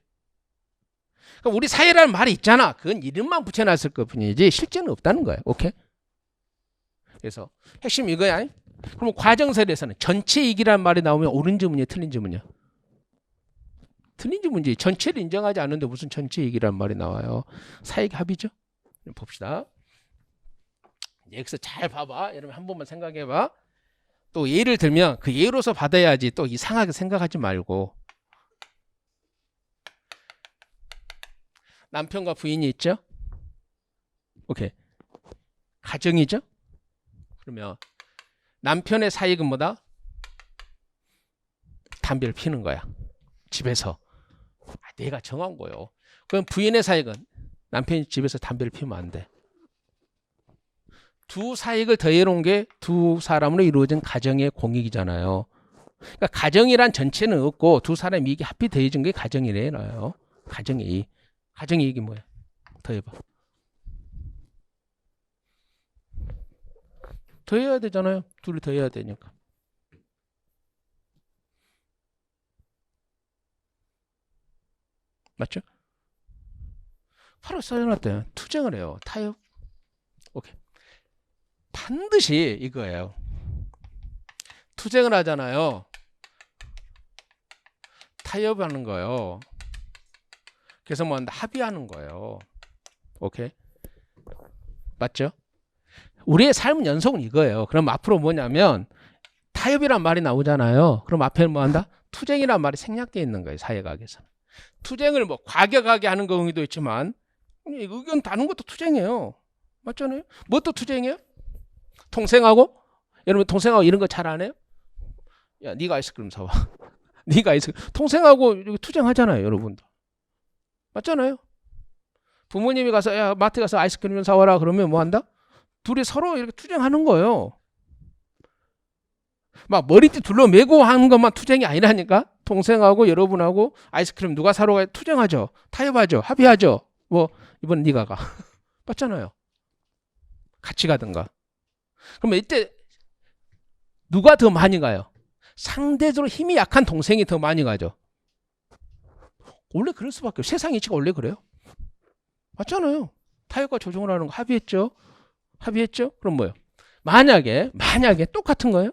그러니까 우리 사회라는 말이 있잖아. 그건 이름만 붙여놨을 것 뿐이지 실제는 없다는 거예요. 오케이? 그래서 핵심 이거야. 그럼 과정설에서는 전체 이익이라는 말이 나오면 옳은지 문제, 틀린지 문제. 틀린지 문제. 전체를 인정하지 않는데 무슨 전체 이익이라는 말이 나와요. 사익 합의죠. 봅시다. 여기서 잘 봐봐. 여러분 한 번만 생각해봐. 또 예를 들면 그 예로서 받아야지 또 이상하게 생각하지 말고. 남편과 부인이 있죠? 오케이. 가정이죠? 그러면 남편의 사익은 뭐다? 담배를 피는 거야. 집에서. 내가 정한 거요. 그럼 부인의 사익은 남편이 집에서 담배를 피우면 안 돼. 두 사익을 더해놓은 게 두 사람으로 이루어진 가정의 공익이잖아요. 그러니까 가정이란 전체는 없고 두 사람의 이익이 합이 더해진 게 가정이래요. 가정의 이익. 가정의 이익이 뭐야? 더해봐. 더해야 되잖아요. 둘이 더해야 되니까. 맞죠? 바로 써놨대요. 투쟁을 해요. 타협. 오케이. 반드시 이거예요. 투쟁을 하잖아요. 타협하는 거예요. 그래서 뭐 합의하는 거예요. 오케이. 맞죠? 우리의 삶은 연속은 이거예요. 그럼 앞으로 뭐냐면 타협이란 말이 나오잖아요. 그럼 앞에는 뭐 한다? 투쟁이란 말이 생략되어 있는 거예요. 사회학에서는. 투쟁을 뭐 과격하게 하는 경우도 있지만 의견 다른 것도 투쟁이에요. 맞잖아요. 뭣도 투쟁이에요? 동생하고? 여러분 동생하고 이런 거 잘 안 해요? 야, 네가 아이스크림 사와. 네가 아이스크림. 동생하고 투쟁하잖아요. 여러분도. 맞잖아요. 부모님이 가서 야 마트 가서 아이스크림 좀 사와라 그러면 뭐 한다? 둘이 서로 이렇게 투쟁하는 거예요. 막 머리띠 둘러매고 하는 것만 투쟁이 아니라니까. 동생하고 여러분하고 아이스크림 누가 사러 가요? 투쟁하죠. 타협하죠. 합의하죠. 뭐 이번 네가 가. 맞잖아요. 같이 가든가. 그러면 이때 누가 더 많이 가요? 상대적으로 힘이 약한 동생이 더 많이 가죠. 원래 그럴 수밖에 없어요. 세상 이치가 원래 그래요. 맞잖아요. 타협과 조정을 하는 거 합의했죠. 합의했죠? 그럼 뭐예요? 만약에 똑같은 거예요.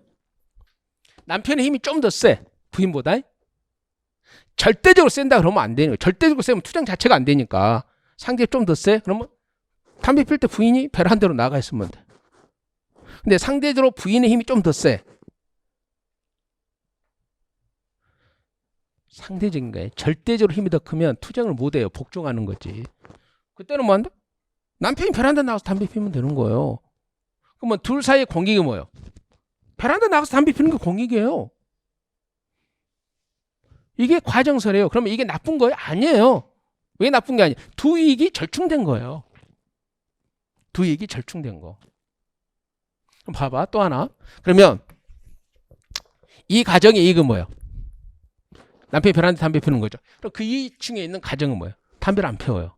남편의 힘이 좀 더 세. 부인보다. 절대적으로 센다 그러면 안 되는 거예요. 절대적으로 세면 투쟁 자체가 안 되니까. 상대 좀 더 세? 그러면 담배 필 때 부인이 베란다로 나가 있으면 돼. 근데 상대적으로 부인의 힘이 좀 더 세. 상대적인 거예요. 절대적으로 힘이 더 크면 투쟁을 못 해요. 복종하는 거지. 그때는 뭐 한다? 남편이 베란다 나가서 담배 피우면 되는 거예요. 그러면 둘 사이의 공익이 뭐예요? 베란다 나가서 담배 피우는 게 공익이에요. 이게 과정설이에요. 그러면 이게 나쁜 거예요? 아니에요. 왜 나쁜 게 아니에요? 두 이익이 절충된 거예요. 두 이익이 절충된 거. 그럼 봐봐. 또 하나. 그러면 이 가정의 이익은 뭐예요? 남편이 베란다 담배 피우는 거죠. 그럼 그 2층에 있는 가정은 뭐예요? 담배를 안 피워요.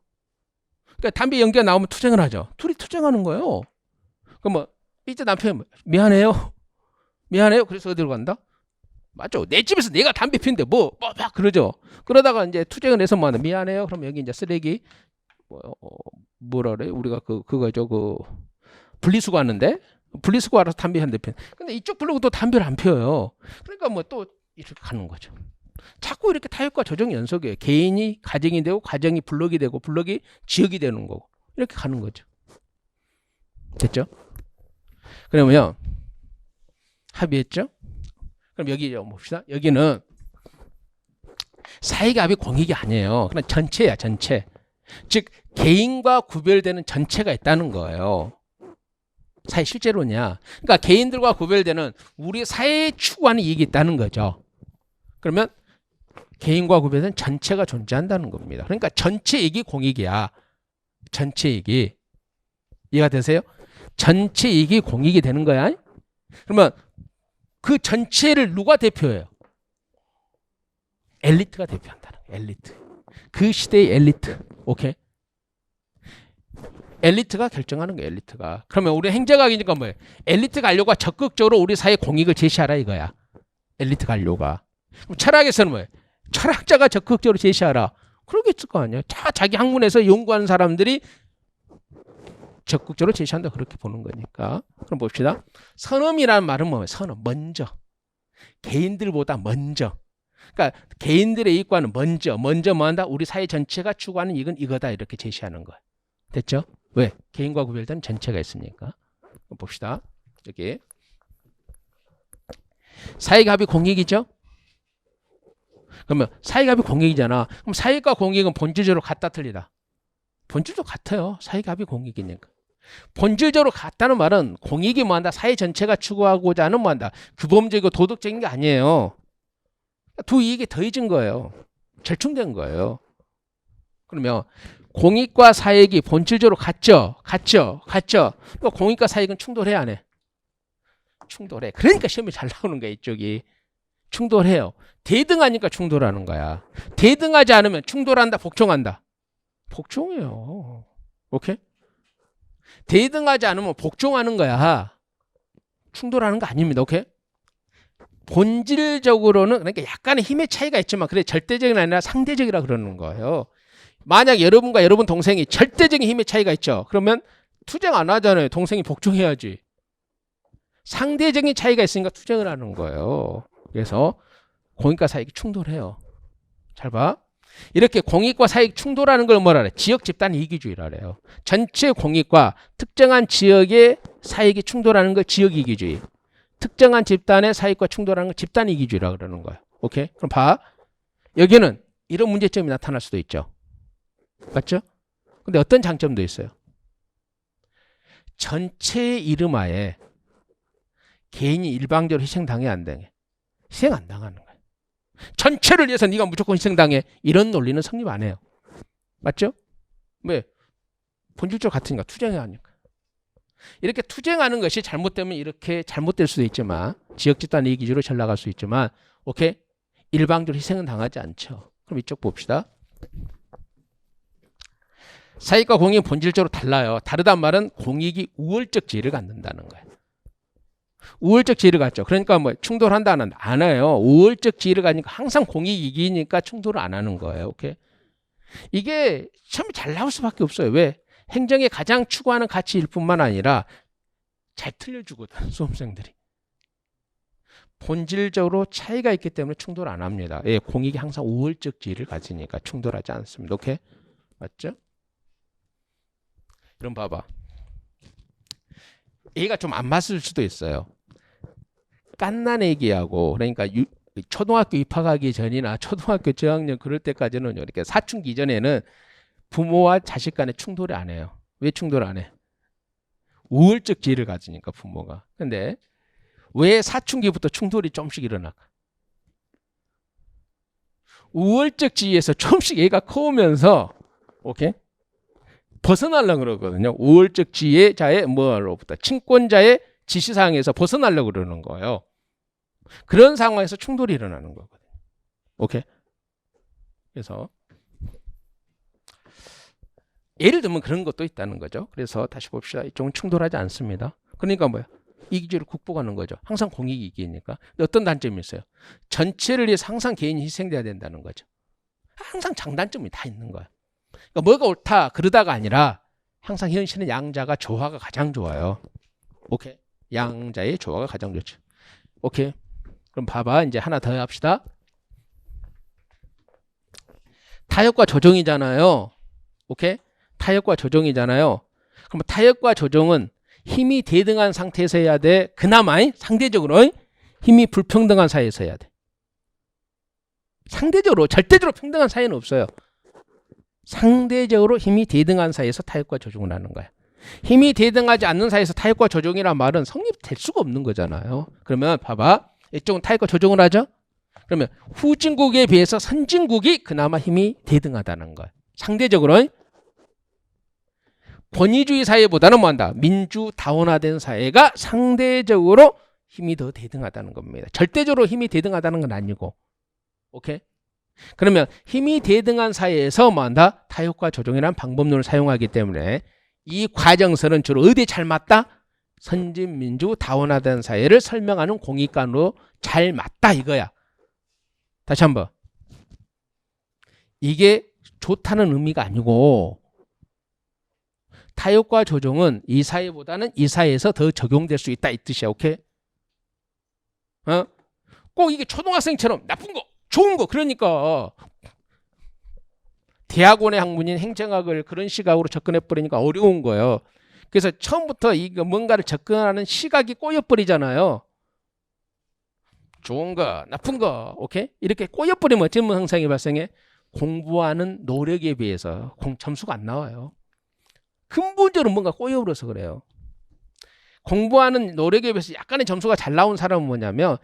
그러니까 담배 연기가 나오면 투쟁을 하죠. 둘이 투쟁하는 거예요. 그럼 뭐 이때 남편이 미안해요. 그래서 어디로 간다? 맞죠? 내 집에서 내가 담배 피는데 막 그러죠. 그러다가 이제 투쟁을 해서 뭐 하나 미안해요. 그럼 여기 이제 쓰레기 뭐라 그래? 우리가 그거죠. 분리수거 하는데 분리수거 알아서 담배 한 대 피는. 근데 이쪽 블록은 또 담배를 안 피워요. 그러니까 뭐 또 이렇게 가는 거죠. 자꾸 이렇게 타협과 조정 연속이에요. 개인이 가정이 되고 가정이 블록이 되고 블록이 지역이 되는 거고 이렇게 가는 거죠. 됐죠? 그러면 합의했죠? 그럼 여기 봅시다. 여기는 사익의 합의 공익이 아니에요. 그냥 전체야, 전체. 즉 개인과 구별되는 전체가 있다는 거예요. 사회 실제로냐? 그러니까 개인들과 구별되는 우리 사회에 추구하는 이익이 있다는 거죠. 그러면 개인과 구별된 전체가 존재한다는 겁니다. 그러니까 전체 이익이 공익이야. 전체 이익이. 이해가 되세요? 전체 이익이 공익이 되는 거야. 그러면 그 전체를 누가 대표해요? 엘리트가 대표한다는 거야. 엘리트. 그 시대의 엘리트. 오케이? 엘리트가 결정하는 거야. 엘리트가. 그러면 우리 행정학이니까 뭐예요? 엘리트 관료가 적극적으로 우리 사회 공익을 제시하라 이거야. 엘리트 관료가. 그럼 철학에서는 뭐예요? 철학자가 적극적으로 제시하라. 그러겠을 거 아니야. 자기 학문에서 연구하는 사람들이 적극적으로 제시한다 그렇게 보는 거니까. 그럼 봅시다. 선엄이라는 말은 뭐예요? 선엄, 먼저. 개인들보다 먼저. 그러니까 개인들의 이익과는 먼저 뭐 한다? 우리 사회 전체가 추구하는 이건 이거다 이렇게 제시하는 거예요. 됐죠? 왜? 개인과 구별된 전체가 있으니까. 봅시다. 여기 사익과 합이 공익이죠? 그러면 사익과 합이 공익이잖아. 그럼 사익과 공익은 본질적으로 같다 틀리다? 본질도 같아요. 사익과 합이 공익이니까. 본질적으로 같다는 말은 공익이 뭐한다? 사회 전체가 추구하고자 하는 뭐한다? 규범적이고 도덕적인 게 아니에요. 두 이익이 더해진 거예요. 절충된 거예요. 그러면 공익과 사익이 본질적으로 같죠? 그러니까 공익과 사익은 충돌해 안 해? 충돌해. 그러니까 시험이 잘 나오는 거야 이쪽이. 충돌해요. 대등하니까 충돌하는 거야. 대등하지 않으면 충돌한다 복종한다? 복종해요. 오케이? 대등하지 않으면 복종하는 거야. 충돌하는 거 아닙니다. 오케이? 본질적으로는 그러니까 약간의 힘의 차이가 있지만 그래 절대적인 아니라 상대적이라 그러는 거예요. 만약 여러분과 여러분 동생이 절대적인 힘의 차이가 있죠. 그러면 투쟁 안 하잖아요. 동생이 복종해야지. 상대적인 차이가 있으니까 투쟁을 하는 거예요. 그래서 공익과 사익이 충돌해요. 잘 봐. 이렇게 공익과 사익 충돌하는 걸 뭐라 그래? 지역 집단 이기주의라 그래요. 전체 공익과 특정한 지역의 사익이 충돌하는 걸 지역 이기주의. 특정한 집단의 사익과 충돌하는 걸 집단 이기주의라 그러는 거예요. 오케이? 그럼 봐. 여기는 이런 문제점이 나타날 수도 있죠. 맞죠? 근데 어떤 장점도 있어요. 전체의 이름하에 개인이 일방적으로 희생당해 안 당해? 희생 안 당하는 거예요. 전체를 위해서 네가 무조건 희생당해. 이런 논리는 성립 안 해요. 맞죠? 왜? 본질적으로 같으니까 투쟁해야 하니까. 이렇게 투쟁하는 것이 잘못되면 이렇게 잘못될 수도 있지만 지역 집단 이익 위주로 잘 나갈 수 있지만 오케이? 일방적으로 희생은 당하지 않죠. 그럼 이쪽 봅시다. 사익과 공익이 본질적으로 달라요. 다르단 말은 공익이 우월적 지위를 갖는다는 거예요. 우월적 지위를 갖죠. 그러니까 뭐 충돌한다는 안 해요. 우월적 지위를 가니까 항상 공익이 이기니까 충돌을 안 하는 거예요. 오케이? 이게 참 잘 나올 수밖에 없어요. 왜? 행정에 가장 추구하는 가치일 뿐만 아니라 잘 틀려주거든 수험생들이. 본질적으로 차이가 있기 때문에 충돌 안 합니다. 예, 공익이 항상 우월적 지위를 가지니까 충돌하지 않습니다. 오케이? 맞죠? 그럼 봐봐. 얘가 좀 안 맞을 수도 있어요. 갓난애기하고 그러니까 초등학교 입학하기 전이나 초등학교 저학년 그럴 때까지는 이렇게 사춘기 전에는 부모와 자식 간에 충돌이 안 해요. 왜 충돌 안 해? 우월적 지위를 가지니까 부모가. 근데 왜 사춘기부터 충돌이 좀씩 일어날까? 우월적 지위에서 좀씩 얘가 커오면서 오케이? 벗어나려고 그러거든요. 우월적 지혜자의 뭐로부터 친권자의 지시사항에서 벗어나려고 그러는 거예요. 그런 상황에서 충돌이 일어나는 거거든요. 오케이? 그래서 예를 들면 그런 것도 있다는 거죠. 그래서 다시 봅시다. 이쪽은 충돌하지 않습니다. 그러니까 뭐야? 이기주의를 극복하는 거죠. 항상 공익이 이기니까. 근데 어떤 단점이 있어요? 전체를 위해서 항상 개인이 희생돼야 된다는 거죠. 항상 장단점이 다 있는 거야. 그러니까 뭐가 옳다 그러다가 아니라 항상 현실은 양자가 조화가 가장 좋아요. 오케이? 양자의 조화가 가장 좋죠. 오케이? 그럼 봐봐. 이제 하나 더 합시다. 타협과 조정이잖아요. 오케이? 타협과 조정이잖아요. 그럼 타협과 조정은 힘이 대등한 상태에서 해야 돼. 그나마 상대적으로 힘이 불평등한 사이에서 해야 돼. 상대적으로 절대적으로 평등한 사이는 없어요. 상대적으로 힘이 대등한 사이에서 타협과 조정을 하는 거야. 힘이 대등하지 않는 사이에서 타협과 조정이란 말은 성립될 수가 없는 거잖아요. 그러면 봐봐. 이쪽은 타협과 조정을 하죠. 그러면 후진국에 비해서 선진국이 그나마 힘이 대등하다는 거야. 상대적으로 권위주의 사회보다는 뭐한다? 민주 다원화된 사회가 상대적으로 힘이 더 대등하다는 겁니다. 절대적으로 힘이 대등하다는 건 아니고. 오케이? 그러면 힘이 대등한 사회에서 뭐한다? 타협과 조정이라는 방법론을 사용하기 때문에 이 과정서는 주로 어디에 잘 맞다? 선진민주 다원화된 사회를 설명하는 공익관으로 잘 맞다 이거야. 다시 한번. 이게 좋다는 의미가 아니고 타협과 조정은 이 사회보다는 이 사회에서 더 적용될 수 있다 이 뜻이야. 오케이? 꼭 이게 초등학생처럼 나쁜 거, 좋은 거 그러니까 대학원의 학문인 행정학을 그런 시각으로 접근해 버리니까 어려운 거예요. 그래서 처음부터 이거 뭔가를 접근하는 시각이 꼬여버리잖아요. 좋은 거, 나쁜 거, 오케이? 이렇게 꼬여버리면 어떤 현상이 발생해? 공부하는 노력에 비해서 점수가 안 나와요. 근본적으로 뭔가 꼬여버려서 그래요. 공부하는 노력에 비해서 약간의 점수가 잘 나온 사람은 뭐냐면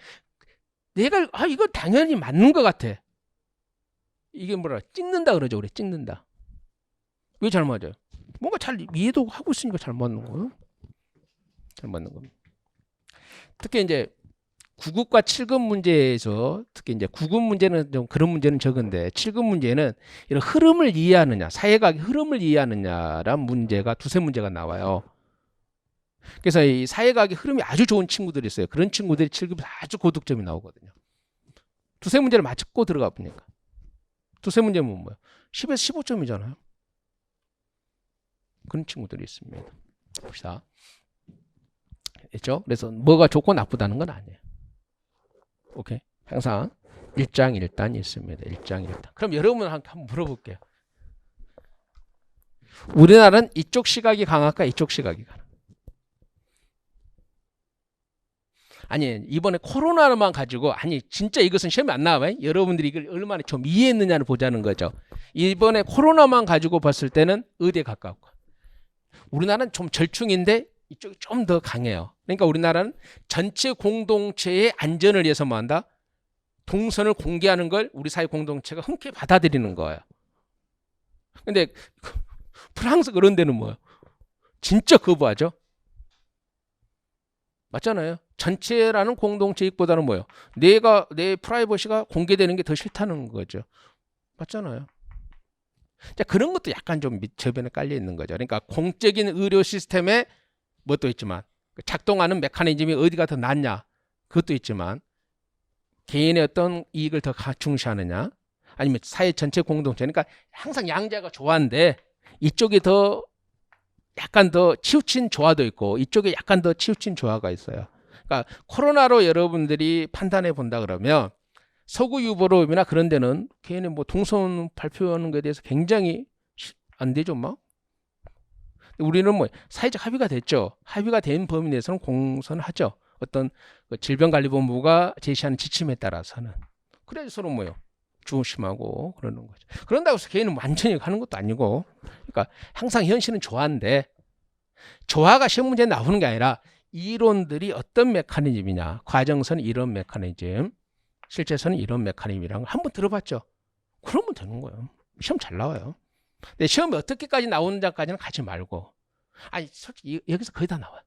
내가 이거 당연히 맞는 것 같아. 이게 뭐라 찍는다 그러죠. 우리 찍는다. 왜 잘 맞아요? 뭔가 잘 이해도 하고 있으니까 잘 맞는 거예요. 잘 맞는 겁니다. 특히 이제 9급과 7급 문제에서 특히 이제 9급 문제는 좀 그런 문제는 적은데 7급 문제는 이런 흐름을 이해하느냐, 사회과학의 흐름을 이해하느냐란 문제가 두세 문제가 나와요. 그래서 이 사회과학의 흐름이 아주 좋은 친구들이 있어요. 그런 친구들이 7급에서 아주 고득점이 나오거든요. 두세 문제를 맞고 들어가 보니까 두세 문제면 뭐예요? 10에서 15점이잖아요. 그런 친구들이 있습니다. 봅시다. 됐죠? 그래서 뭐가 좋고 나쁘다는 건 아니에요. 오케이? 항상 일장일단이 있습니다. 일장일단. 그럼 여러분 한번 물어볼게요. 우리나라는 이쪽 시각이 강할까? 이쪽 시각이 강할까? 아니 이번에 코로나만 가지고 아니 진짜 이것은 시험에 안 나와요. 여러분들이 이걸 얼마나 좀 이해했느냐를 보자는 거죠. 이번에 코로나만 가지고 봤을 때는 어디에 가깝고 우리나라는 좀 절충인데 이쪽이 좀 더 강해요. 그러니까 우리나라는 전체 공동체의 안전을 위해서 뭐 한다? 동선을 공개하는 걸 우리 사회 공동체가 흔쾌히 받아들이는 거예요. 근데 프랑스 그런 데는 뭐예요? 진짜 거부하죠. 맞잖아요. 전체라는 공동체 이익보다는 뭐예요? 내 프라이버시가 공개되는 게 더 싫다는 거죠. 맞잖아요. 자, 그런 것도 약간 좀 저변에 깔려 있는 거죠. 그러니까 공적인 의료 시스템에 뭣도 있지만 작동하는 메커니즘이 어디가 더 낫냐 그것도 있지만 개인의 어떤 이익을 더 중시하느냐 아니면 사회 전체 공동체 그러니까 항상 양자가 조화인데 이쪽이 더 약간 더 치우친 조화도 있고 이쪽에 약간 더 치우친 조화가 있어요. 그러니까 코로나로 여러분들이 판단해 본다 그러면 서구 유럽이나 그런 데는 개인의 뭐 동선 발표하는 것에 대해서 굉장히 안 되죠, 막. 우리는 뭐 사회적 합의가 됐죠. 합의가 된 범위 내에서는 공선하죠. 어떤 질병관리본부가 제시하는 지침에 따라서는. 그래서 서로 뭐요? 조심하고 그러는 거죠. 그런다고 해서 개인은 완전히 하는 것도 아니고, 그러니까 항상 현실은 조화인데 조화가 시험 문제에 나오는 게 아니라 이론들이 어떤 메커니즘이냐, 과정선 이런 메커니즘, 실제서는 이런 메커니즘이라는 걸 한번 들어봤죠. 그러면 되는 거예요. 시험 잘 나와요. 근데 시험이 어떻게까지 나오는지까지는 가지 말고, 아니 솔직히 여기서 거의 다 나와요.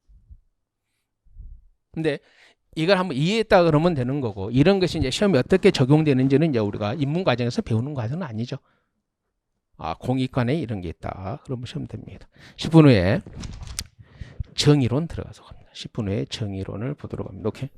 근데 이걸 한번 이해했다 그러면 되는 거고, 이런 것이 이제 시험에 어떻게 적용되는지는 이제 우리가 입문 과정에서 배우는 과정은 아니죠. 아, 공익관에 이런 게 있다. 그러면 시험 됩니다. 10분 후에 정의론 들어가서 갑니다. 10분 후에 정의론을 보도록 합니다. 오케이.